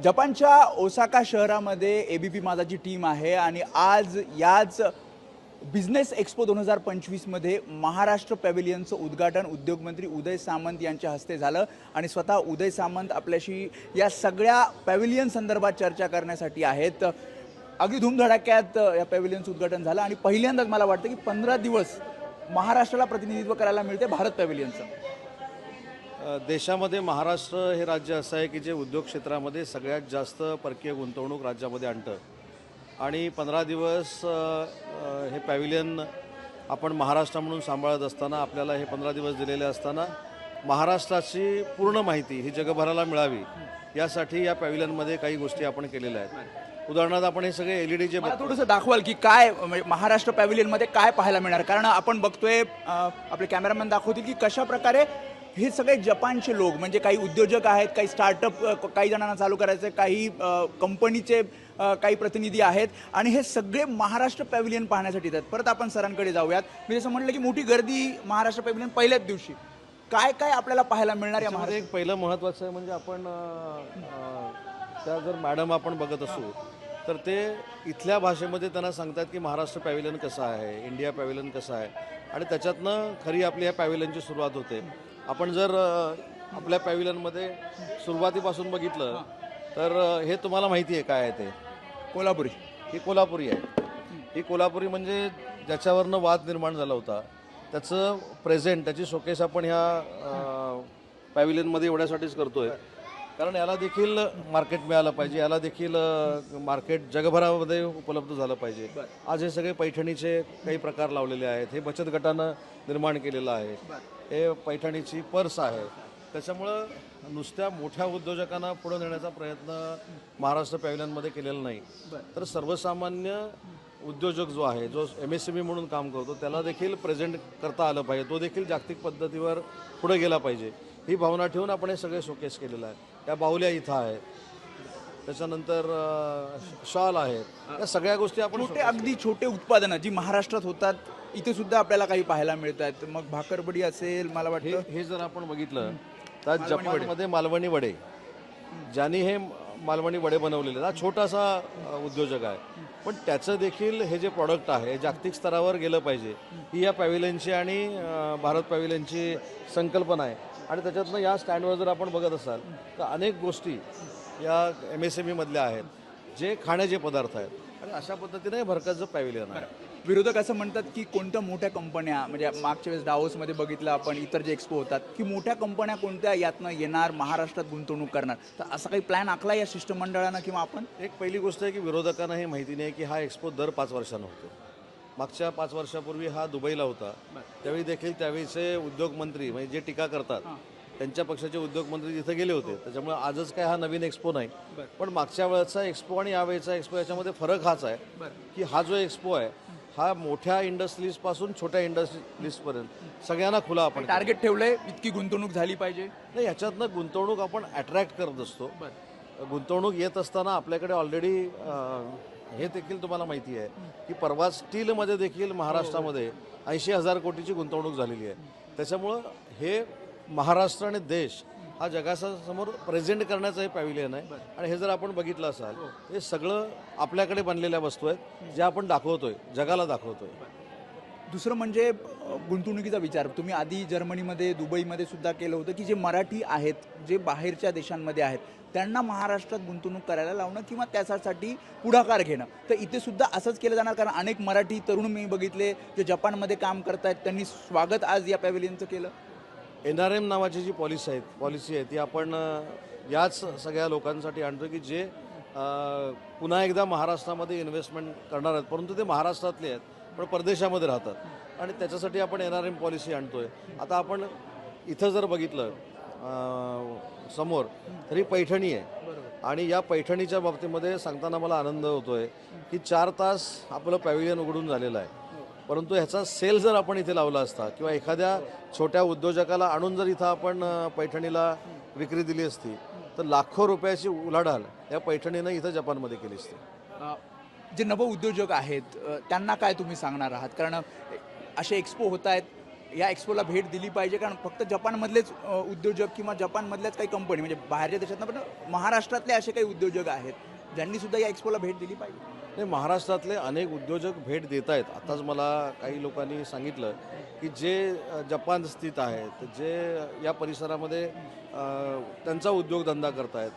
जपानच्या ओसाका शहरामध्ये ABP माझाची team आहे आणि आज याच बिझनेस एक्सपो 2025 मध्ये महाराष्ट्र पॅव्हिलियनचं उद्घाटन उद्योगमंत्री उदय सामंत यांच्या हस्ते झालं आणि स्वतः उदय सामंत आपल्याशी या सगळ्या पॅव्हिलियन संदर्भात चर्चा करण्यासाठी आहेत। अगदी धूमधडाक्यात या पॅव्हिलियनचं उद्घाटन झालं आणि पहिल्यांदाच मला वाटतं की 15 दिवस महाराष्ट्राला प्रतिनिधित्व करायला मिळते भारत पॅव्हिलियनचं। देशामध्ये महाराष्ट्र हे राज्य असं आहे की जे उद्योग क्षेत्रामध्ये सगळ्यात जास्त परकीय गुंतवणूक राज्यामध्ये आणतं आणि 15 दिवस हे पॅव्हिलियन आपण महाराष्ट्र म्हणून सांभाळत असताना आपल्याला हे 15 दिवस दिलेले असताना महाराष्ट्राची पूर्ण माहिती ही जगभराला मिळावी यासाठी या पॅव्हिलियनमध्ये काही गोष्टी आपण केलेल्या आहेत। उदाहरणार्थ आपण हे सगळे LED जे थोडंसं दाखवाल की काय महाराष्ट्र पॅव्हिलियनमध्ये काय पाहायला मिळणार, कारण आपण बघतोय आपले कॅमेरामॅन दाखवतील की कशा प्रकारे हे सगळे जपानचे लोक म्हणजे काही उद्योजक आहेत, काही स्टार्टअप काही जणांना चालू करायचे, काही कंपनीचे काही प्रतिनिधी आहेत आणि हे सगळे महाराष्ट्र पॅव्हिलियन पाहण्यासाठी येतात। परत आपण सरांकडे जाऊयात। मी जसं म्हटलं की मोठी गर्दी महाराष्ट्र पॅव्हिलियन पहिल्याच दिवशी काय काय आपल्याला पाहायला मिळणार यामध्ये एक पहिलं महत्त्वाचं आहे म्हणजे आपण त्या जर मॅडम आपण बघत असू तर ते इथल्या भाषेमध्ये त्यांना सांगतात की महाराष्ट्र पॅव्हिलियन कसं आहे, इंडिया पॅव्हिलियन कसं आहे आणि त्याच्यातनं खरी आपली ह्या पॅव्हिलियनची सुरुवात होते। आपण जर आपल्या पॅव्हिलियनमध्ये सुरुवातीपासून बघितलं तर हे तुम्हाला माहिती आहे काय आहे ते कोल्हापुरी, ही कोल्हापुरी आहे। ही कोल्हापुरी म्हणजे ज्याच्यावरनं वाद निर्माण झाला होता त्याचं प्रेझेंट त्याची शोकेस आपण ह्या पॅव्हिलियनमध्ये एवढ्यासाठीच करतोय कारण याला देखील मार्केट मिळालं पाहिजे, याला देखील मार्केट जगभरामध्ये उपलब्ध झालं पाहिजे। आज हे सगळे पैठणीचे काही प्रकार लावलेले आहेत, हे बचत गटानं निर्माण केलेलं आहे, हे पैठणीची पर्स आहे। त्याच्यामुळं नुसत्या मोठ्या उद्योजकांना पुढे नेण्याचा प्रयत्न महाराष्ट्र पॅव्हिलियनमध्ये केलेला नाही तर सर्वसामान्य उद्योजक जो आहे, जो MSME म्हणून काम करतो त्याला देखील प्रेझेंट करता आलं पाहिजे, तो देखील जागतिक पद्धतीवर पुढे गेला पाहिजे ही भावना ठेवून आपण हे सगळे शोकेस केलेलं आहे। त्या बाहुल्या इथं आहेत, त्याच्यानंतर शॉल आहेत, या सगळ्या गोष्टी आपण अगदी छोटे उत्पादनं जी महाराष्ट्रात होतात इथे सुद्धा आपल्याला काही पाहायला मिळतात। मग भाकरवडी असेल, मला वाटतं हे जर आपण बघितलं तर जपानमध्ये मालवणी वडे, ज्यांनी हे मालवणी वडे बनवलेले हा छोटासा उद्योजक आहे पण त्याचं देखील हे जे प्रॉडक्ट आहे जागतिक स्तरावर गेलं पाहिजे ही या पॅव्हिलियनची आणि भारत पॅव्हिलियनची संकल्पना आहे। आणि त्याच्यातनं या स्टँडवर जर आपण बघत असाल तर अनेक गोष्टी या MSME मधल्या आहेत जे खाण्याचे पदार्थ आहेत आणि अशा पद्धतीने भरकतचं पॅव्हिलियन आहे। विरोधक असं म्हणतात की कोणत्या मोठ्या कंपन्या म्हणजे मागच्या वेळेस डावोसमध्ये बघितलं आपण, इतर जे एक्सपो होतात की मोठ्या कंपन्या कोणत्या यातनं येणार महाराष्ट्रात गुंतवणूक करणार, तर असा काही प्लॅन आखला या शिष्टमंडळानं किंवा आपण? एक पहिली गोष्ट आहे की विरोधकांना हे माहिती नाही की हा एक्सपो दर 5 वर्षांना होतो। मागच्या 5 वर्षापूर्वी हा दुबईला होता, त्यावेळी देखील त्यावेळीचे उद्योगमंत्री म्हणजे जे टीका करतात त्यांच्या पक्षाचे उद्योगमंत्री तिथे गेले होते, त्याच्यामुळे आजच काय हा नवीन एक्सपो नाही पण मागच्या वेळेचा एक्सपो आणि यावेळेचा एक्सपो याच्यामध्ये फरक हाच आहे की हा जो एक्सपो आहे हा मोठ्या इंडस्ट्रीजपासून छोट्या इंडस्ट्रीजपर्यंत सगळ्यांना खुला आपण टार्गेट ठेवलंय, इतकी गुंतवणूक झाली पाहिजे। नाही, याच्यातनं गुंतवणूक आपण अट्रॅक्ट करत असतो। गुंतवणूक येत असताना आपल्याकडे ऑलरेडी हे देखील तुम्हाला माहिती आहे की परवा स्टीलमध्ये देखील महाराष्ट्रामध्ये 80,000 कोटीची गुंतवणूक झालेली आहे। त्याच्यामुळं हे महाराष्ट्र आणि देश हा जगासमोर प्रेझेंट करण्याचं हे पॅव्हिलियन आहे आणि हे जर आपण बघितलं असाल हे सगळं आपल्याकडे बनलेल्या वस्तू आहेत ज्या आपण दाखवतोय, जगाला दाखवतोय। दुसरं म्हणजे गुंतवणुकीचा विचार तुम्ही आधी जर्मनीमध्ये दुबईमध्ये सुद्धा केलं होतं की जे मराठी आहेत, जे बाहेरच्या देशांमध्ये आहेत त्यांना महाराष्ट्रात गुंतवणूक करायला लावणं किंवा त्यासाठी पुढाकार घेणं, तर इथे सुद्धा असंच केलं जाणार कारण अनेक मराठी तरुण मी बघितले जे जपानमध्ये काम करतायत त्यांनी स्वागत आज या पॅव्हिलियनचं केलं। NRM नावाची जी पॉलिसी आहे ती आपण याच सगळ्या लोकांसाठी आणतो की जे पुन्हा एकदा महाराष्ट्रामध्ये इन्व्हेस्टमेंट करणार आहेत परंतु ते महाराष्ट्रातले आहेत पण परदेशामध्ये राहतात आणि त्याच्यासाठी आपण NRM पॉलिसी आणतोय। आता आपण इथं जर बघितलं समोर तरी पैठणी आहे आणि या पैठणीच्या बाबतीमध्ये सांगताना मला आनंद होतोय की 4 तास आपलं पॅव्हिलियन उघडून झालेलं आहे परंतु ह्याचा सेल जर आपण इथे लावला असता किंवा एखाद्या छोट्या उद्योजकाला आणून जर इथं आपण पैठणीला विक्री दिली असती तर लाखो रुपयाची उलाढाल या पैठणीनं इथं जपानमध्ये केली असते। जे नव उद्योजक आहेत त्यांना काय तुम्ही सांगणार आहात, कारण असे एक्सपो होत आहेत या एक्सपोला भेट दिली पाहिजे? कारण फक्त जपानमधलेच उद्योजक किंवा जपानमधल्याच काही कंपनी म्हणजे बाहेरच्या देशातनं पण महाराष्ट्रातले असे काही उद्योजक आहेत ज्यांनी सुद्धा या एक्सपोला भेट दिली पाहिजे. नाही, महाराष्ट्रातले अनेक उद्योजक भेट देत आहेत. आताच मला काही लोकांनी सांगितलं की जे जपान स्थित आहेत, जे या परिसरामध्ये त्यांचा उद्योगधंदा करत आहेत,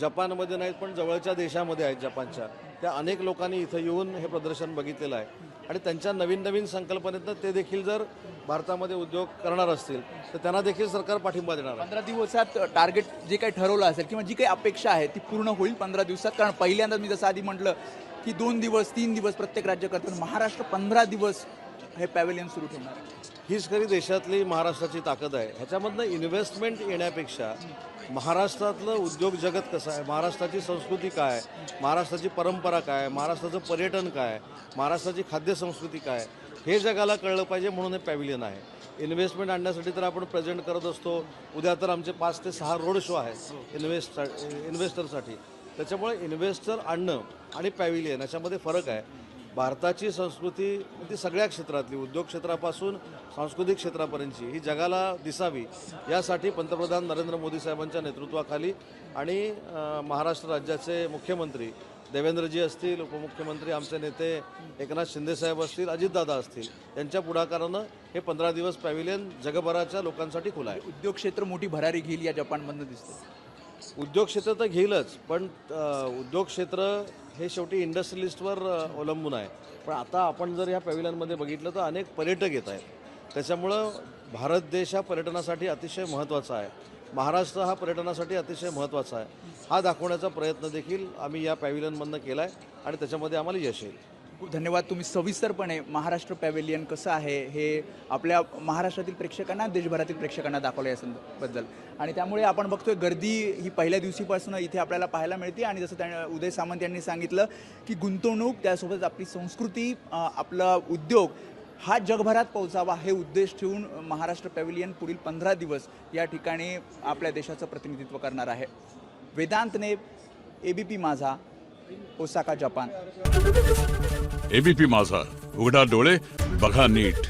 जपानमध्ये नाहीत पण जवळच्या देशामध्ये आहेत जपानच्या, त्या अनेक लोकांनी इथं येऊन हे प्रदर्शन बघितलेलं आहे आणि त्यांच्या नवीन नवीन संकल्पनेतनं ते देखील जर भारतामध्ये उद्योग करणार असतील तर त्यांना देखील सरकार पाठिंबा देणार आहे. 15 दिवसात टार्गेट जे काही ठरवलं असेल किंवा जी काही अपेक्षा आहे ती पूर्ण होईल 15 दिवसात? कारण पहिल्यांदा मी जसं आधी म्हटलं की 2 दिवस 3 दिवस प्रत्येक राज्य करतात, महाराष्ट्र 15 दिवस हे पॅव्हेलियन सुरू ठेवणार आहे. हीच खरी देशातली महाराष्ट्राची ताकद आहे. ह्याच्यामधनं इन्व्हेस्टमेंट येण्यापेक्षा महाराष्ट्रातलं उद्योग जगत कसं आहे, महाराष्ट्राची संस्कृती काय आहे, महाराष्ट्राची परंपरा काय आहे, महाराष्ट्राचं पर्यटन काय आहे, महाराष्ट्राची खाद्यसंस्कृती काय आहे, हे जगाला कळलं पाहिजे म्हणून हे पॅव्हिलियन आहे. इन्व्हेस्टमेंट आणण्यासाठी तर आपण प्रेझेंट करत असतो. उद्या तर आमचे 5 ते 6 रोड शो आहेत इन्व्हेस्टरसाठी. त्याच्यामुळे इन्व्हेस्टर आणणं आणि पॅव्हिलियन याच्यामध्ये फरक आहे. भारताची संस्कृती ती सगळ्या क्षेत्रातली, उद्योग क्षेत्रापासून सांस्कृतिक क्षेत्रापर्यंतची, ही जगाला दिसावी यासाठी पंतप्रधान नरेंद्र मोदी साहेबांच्या नेतृत्वाखाली आणि महाराष्ट्र राज्याचे मुख्यमंत्री देवेंद्रजी असतील, उपमुख्यमंत्री आमचे नेते एकनाथ शिंदेसाहेब असतील, अजितदादा असतील, यांच्या पुढाकारानं हे 15 दिवस पॅव्हिलियन जगभराच्या लोकांसाठी खुलं आहे. उद्योग क्षेत्र मोठी भरारी घेईल या जपानमधनं दिसतं. उद्योग क्षेत्र तर घेईलच, पण उद्योग क्षेत्र हे शेवटी इंडस्ट्रियलिस्टवर अवलंबून आहे. पण आता आपण जर या पॅव्हिलियनमध्ये बघितलं तर अनेक पर्यटक येत आहेत. त्याच्यामुळं भारत देश हा पर्यटनासाठी अतिशय महत्त्वाचा आहे, महाराष्ट्र हा पर्यटनासाठी अतिशय महत्त्वाचा आहे. हा दाखवण्याचा प्रयत्न देखील आम्ही या पॅव्हिलियनमधनं केला आहे आणि त्याच्यामध्ये आम्हाला यश येईल. खूप धन्यवाद. तुम्ही सविस्तरपणे महाराष्ट्र पॅव्हेलियन कसं आहे हे आपल्या महाराष्ट्रातील प्रेक्षकांना, देशभरातील प्रेक्षकांना दाखवलं याबद्दल. आणि त्यामुळे आपण बघतोय गर्दी ही पहिल्या दिवशीपासून इथे आपल्याला पाहायला मिळते. आणि जसं उदय सामंत यांनी सांगितलं की गुंतवणूक, त्यासोबत आपली संस्कृती, आपला उद्योग हा जगभरात पोहोचावा हे उद्देश ठेवून महाराष्ट्र पॅव्हेलियन पुढील 15 दिवस या ठिकाणी आपल्या देशाचं प्रतिनिधित्व करणार आहे. वेदांत नेब, ABP माझा, ओसाका, जपान. ABP माझा, उघडा डोळे बघा नीट.